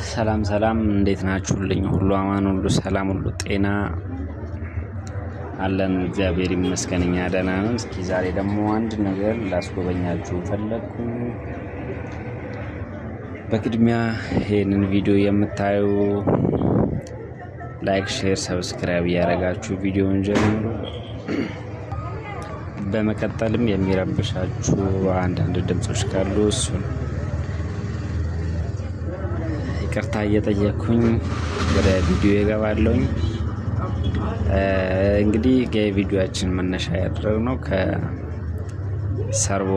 ሰላም ሰላም እንዴት ናችሁልኝ? ሁሉ አማን፣ ሁሉ ሰላም፣ ሁሉ ጤና አለን። እግዚአብሔር ይመስገን እኛ ደህና ነን። እስኪ ዛሬ ደግሞ አንድ ነገር ላስጎበኛችሁ ፈለኩ። በቅድሚያ ይሄንን ቪዲዮ የምታዩ ላይክ፣ ሼር፣ ሰብስክራይብ ያደረጋችሁ ቪዲዮውን ጀምሩ። በመቀጠልም የሚረብሻችሁ አንዳንድ ድምጾች ካሉ እሱን ይቅርታ እየጠየኩኝ ወደ ቪዲዮ ይገባለሁኝ። እንግዲህ የቪዲዮአችን መነሻ ያደረግነው ከሰርቦ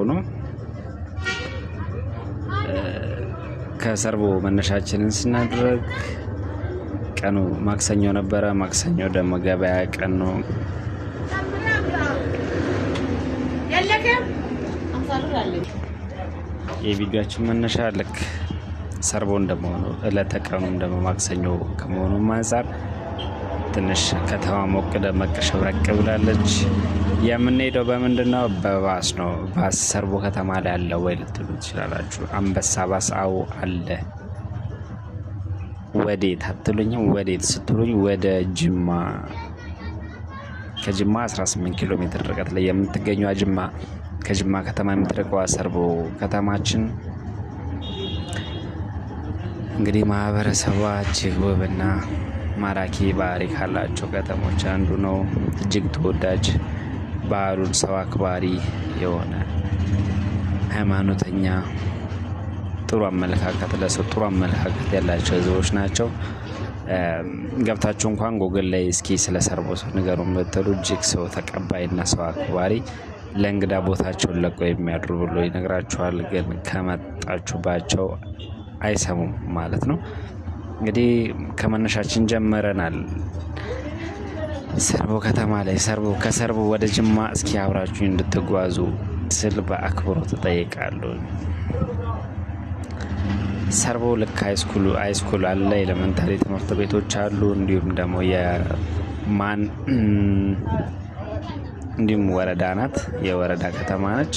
ነው። ከሰርቦ መነሻችንን ስናደርግ ቀኑ ማክሰኞ ነበረ። ማክሰኞ ደግሞ ገበያ ቀን ነው። የቪዲዮአችን መነሻ ልክ ሰርቦ እንደመሆኑ እለተ ቀኑም ደግሞ ማክሰኞ ከመሆኑ አንፃር ትንሽ ከተማ ሞቅ ደመቅ ሸብረቅ ብላለች። የምንሄደው በምንድነው? በባስ ነው። ባስ ሰርቦ ከተማ ላይ አለ ወይ ልትሉ ትችላላችሁ። አንበሳ ባስ አዎ አለ። ወዴት አትሉኝም? ወዴት ስትሉኝ ወደ ጅማ፣ ከጅማ 18 ኪሎ ሜትር ርቀት ላይ የምትገኘው ጅማ፣ ከጅማ ከተማ የምትርቀው ሰርቦ ከተማችን እንግዲህ ማህበረሰቧ እጅግ ውብና ማራኪ ባህሪ ካላቸው ከተሞች አንዱ ነው። እጅግ ተወዳጅ፣ ባህሉን ሰው አክባሪ የሆነ ሃይማኖተኛ፣ ጥሩ አመለካከት ለሰው ጥሩ አመለካከት ያላቸው ህዝቦች ናቸው። ገብታችሁ እንኳን ጎግል ላይ እስኪ ስለ ሰርቦ ንገሩን ብትሉ እጅግ ሰው ተቀባይና ሰው አክባሪ፣ ለእንግዳ ቦታቸውን ለቀው የሚያድሩ ብሎ ይነግራችኋል። ግን ከመጣችሁባቸው አይሰሙም ማለት ነው። እንግዲህ ከመነሻችን ጀመረናል። ሰርቦ ከተማ ላይ ከሰርቦ ወደ ጅማ እስኪ አብራችሁ እንድትጓዙ ስል በአክብሮት እጠይቃለሁ። ሰርቦ ልክ ሃይስኩል አለ፣ ኤሌመንታሪ ትምህርት ቤቶች አሉ። እንዲሁም ወረዳ ናት። የወረዳ ከተማ ነች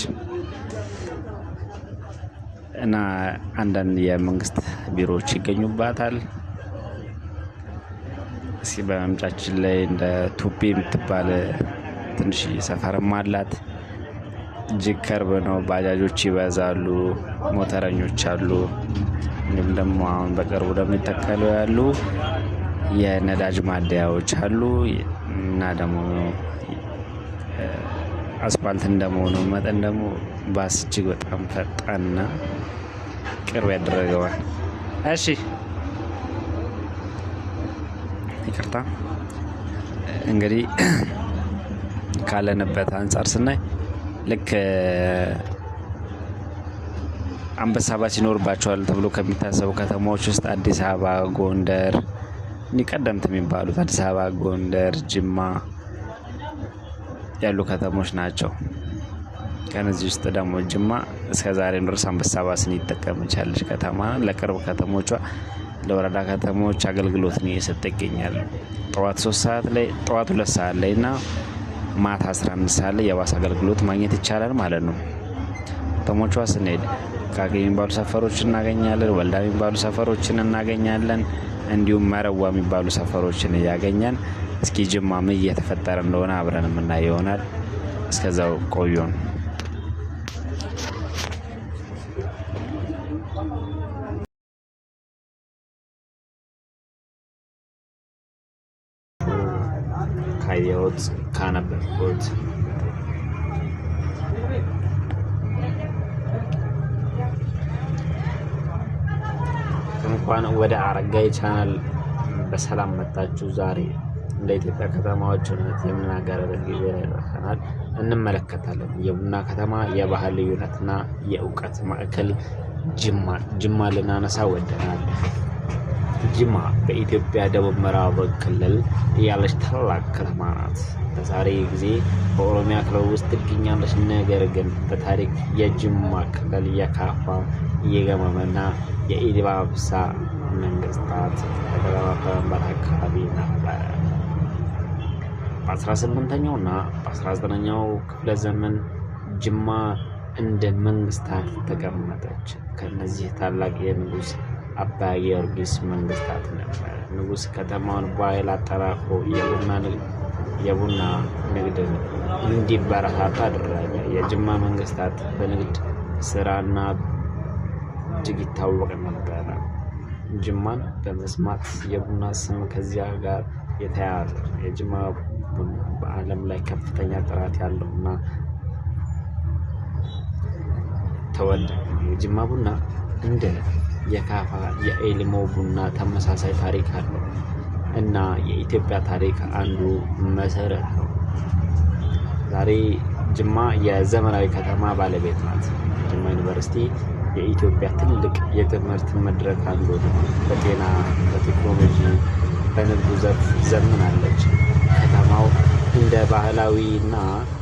እና አንዳንድ የመንግስት ቢሮዎች ይገኙባታል። እስኪ በመምጫችን ላይ እንደ ቱቤ የምትባል ትንሽ ሰፈርም አላት። እጅግ ቅርብ ነው። ባጃጆች ይበዛሉ፣ ሞተረኞች አሉ። እንዲሁም ደግሞ አሁን በቅርቡ ደግሞ ይተከሉ ያሉ የነዳጅ ማደያዎች አሉ እና ደግሞ አስፋልት እንደመሆኑ መጠን ደግሞ ባስ እጅግ በጣም ፈጣንና ቅርብ ያደረገዋል። እሺ ይቅርታ እንግዲህ ካለንበት አንጻር ስናይ ልክ አንበሳ ባስ ይኖርባቸዋል ተብሎ ከሚታሰቡ ከተማዎች ውስጥ አዲስ አበባ፣ ጎንደር ቀደምት የሚባሉት አዲስ አበባ፣ ጎንደር፣ ጅማ ያሉ ከተሞች ናቸው። ከነዚህ ውስጥ ደግሞ ጅማ እስከዛሬ ድረስ አንበሳ ባስን ይጠቀመች ያለች ከተማ፣ ለቅርብ ከተሞቿ ለወረዳ ከተሞች አገልግሎትን እየሰጠ ይገኛል። ጠዋት 2 ሰዓት ላይ እና ማታ 11 ሰዓት ላይ የባስ አገልግሎት ማግኘት ይቻላል ማለት ነው። ከተሞቿ ስንሄድ ካገ የሚባሉ ሰፈሮች እናገኛለን፣ ወልዳ የሚባሉ ሰፈሮችን እናገኛለን፣ እንዲሁም መረዋ የሚባሉ ሰፈሮችን እያገኛን እስኪ ጅማ ምን እየተፈጠረ እንደሆነ አብረን የምናየው ይሆናል። እስከዛው ቆዩን። ካየሁት ካነበብኩት እንኳን ወደ አረጋይ ቻናል በሰላም መጣችሁ። ዛሬ እንደ ኢትዮጵያ ከተማዎች የምናገርበት ጊዜ ላይ ደርሰናል። እንመለከታለን የቡና ከተማ የባህል ልዩነትና የእውቀት ማዕከል ጅማ ልናነሳ ወደናል። ጅማ በኢትዮጵያ ደቡብ ምዕራብ ክልል ያለች ታላቅ ከተማ ናት። በዛሬ ጊዜ በኦሮሚያ ክልል ውስጥ ትገኛለች። ነገር ግን በታሪክ የጅማ ክልል የካፋ የገመመና የኢባብሳ መንግስታት የተገባበረበት አካባቢ ነበር። በ18ኛው እና በ19ኛው ክፍለ ዘመን ጅማ እንደ መንግስታት ተቀመጠች። ከነዚህ ታላቅ የንጉስ አባ ጊዮርጊስ መንግስታት ነበር። ንጉሥ ከተማውን በኃይል አጠናክሮ የቡና ንግድን እንዲበረታታ አደረገ። የጅማ መንግስታት በንግድ ስራና እጅግ ይታወቅ ነበረ። ጅማን በመስማት የቡና ስም ከዚያ ጋር የተያያዘ ነው። የጅማ ቡና በዓለም ላይ ከፍተኛ ጥራት ያለውና ተወዳጅ ነው። የጅማ ቡና እንደ የካፋ የኤሊሞ ቡና ተመሳሳይ ታሪክ አለው እና የኢትዮጵያ ታሪክ አንዱ መሰረት ነው። ዛሬ ጅማ የዘመናዊ ከተማ ባለቤት ናት። ጅማ ዩኒቨርሲቲ የኢትዮጵያ ትልቅ የትምህርት መድረክ አንዱ ነው። በጤና፣ በቴክኖሎጂ፣ በንግዱ ዘርፍ ዘምናለች። ከተማው እንደ ባህላዊና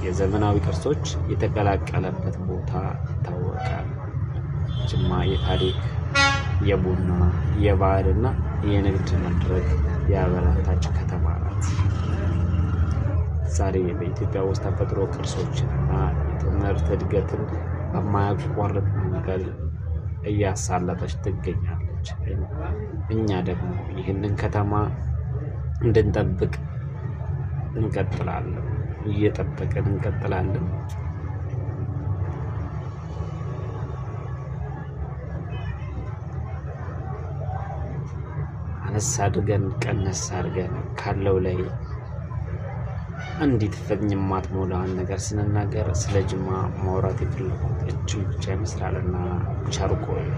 የዘመናዊ ቅርሶች የተቀላቀለበት ቦታ ይታወቃል። ጅማ የታሪክ፣ የቡና፣ የባህልና የንግድ መድረክ ያበረታች ከተማ ናት። ዛሬ በኢትዮጵያ ውስጥ ተፈጥሮ ቅርሶችንና የትምህርት እድገትን በማያቋርጥ መንገድ እያሳለጠች ትገኛለች። እኛ ደግሞ ይህንን ከተማ እንድንጠብቅ እንቀጥላለን፣ እየጠበቅን እንቀጥላለን። አነስ አድርገን ቀነስ አድርገን ካለው ላይ አንዲት ፍኝ የማትሞላዋን ነገር ስንናገር ስለ ጅማ ማውራት የፈለኩት እችን ብቻ ይመስላልና ቸር ቆዩ።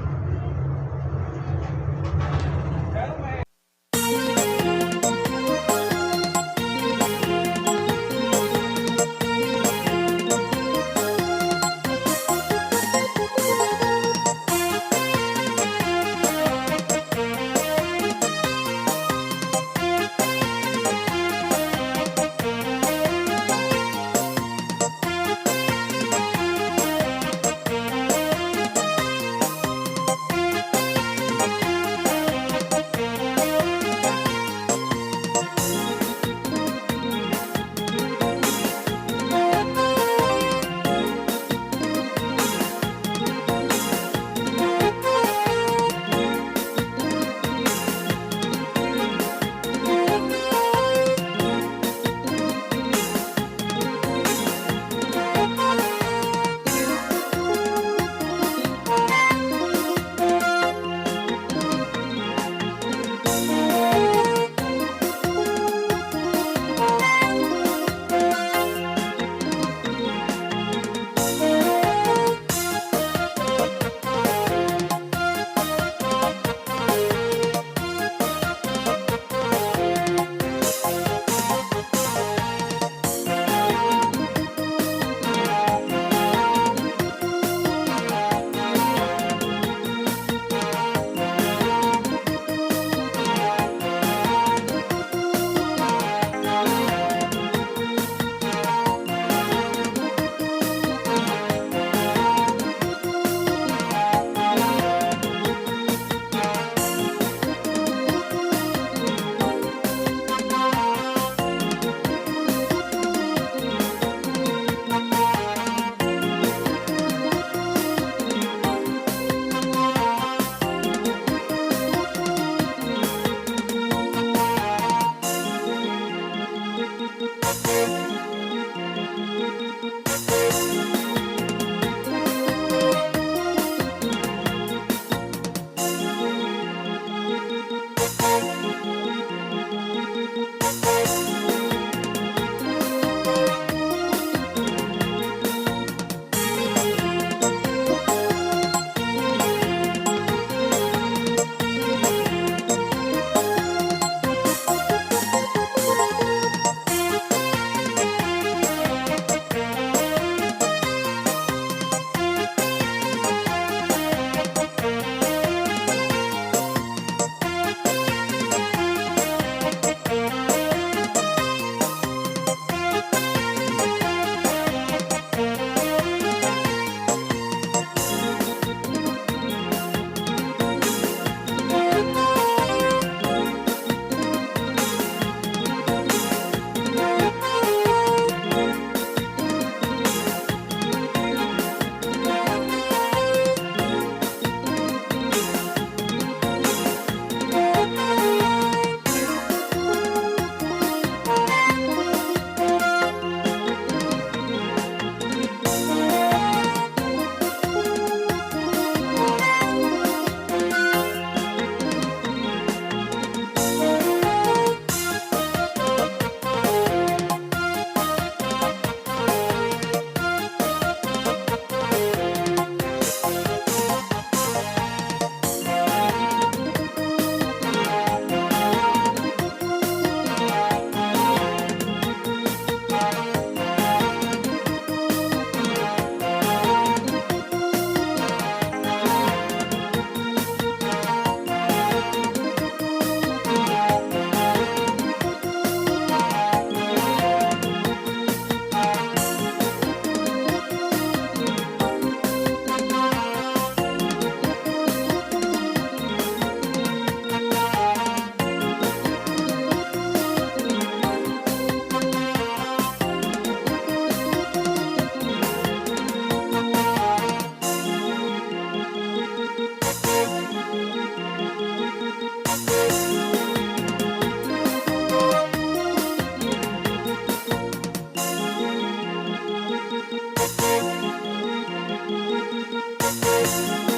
Bye.